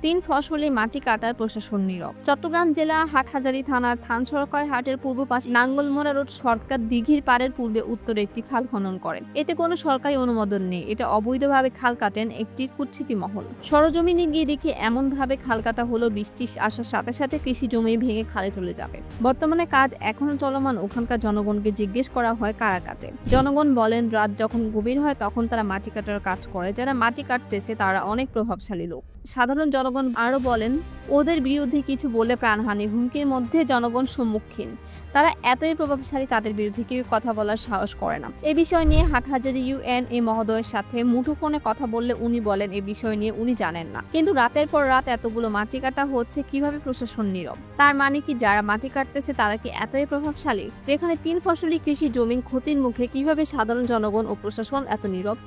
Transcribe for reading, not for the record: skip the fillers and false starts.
তিন ফসলি মাটি কাটার প্রশাসন নীরব। চট্টগ্রাম জেলা হাটহাজারী থানার থান সরকার হাটের পূর্ব পাশে নাঙ্গলমোড়া রোড শর্টকাট দিঘির পাড়ের পূর্বে উত্তরে একটি খাল খনন করেন। এতে কোনো সরকারি অনুমোদন নেই। এটা অবৈধভাবে খাল কাটেন একটি কুৎসিত মহল। সরজমিনে গিয়ে দেখি এমনভাবে খাল কাটা হলো বৃষ্টি আসার সাথে সাথে কৃষি জমি ভেঙে খালে চলে যাবে। বর্তমানে কাজ এখনো চলমান। ওখানকার জনগণকে জিজ্ঞেস করা হয় কারা কাটে। জনগণ বলেন রাত যখন গভীর হয় তখন তারা মাটি কাটার কাজ করে। যারা মাটি কাটতেছে তারা অনেক প্রভাবশালী লোক। সাধারণ জনগণ আরো বলেন ওদের বিরুদ্ধে কিছু বলে প্রাণহানি হুমকির মধ্যে জনগণ সম্মুখীন। তারা এতই প্রভাবশালী, তাদের বিরুদ্ধে কেউ কথা বলার সাহস করে না। এই বিষয় নিয়ে হাটহাজারী ইউএনএ মহোদয়ের সাথে মুঠোফোনে কথা বললে উনি বলেন এই বিষয় নিয়ে উনি জানেন না। কিন্তু রাতের পর রাত এতগুলো মাটি কাটা হচ্ছে, কিভাবে প্রশাসন নীরব? তার মানে কি যারা মাটি কাটতেছে তারা কি এতই প্রভাবশালী? যেখানে তিন ফসলি কৃষি জমি ক্ষতির মুখে, কিভাবে সাধারণ জনগণ ও প্রশাসন এত নীরব?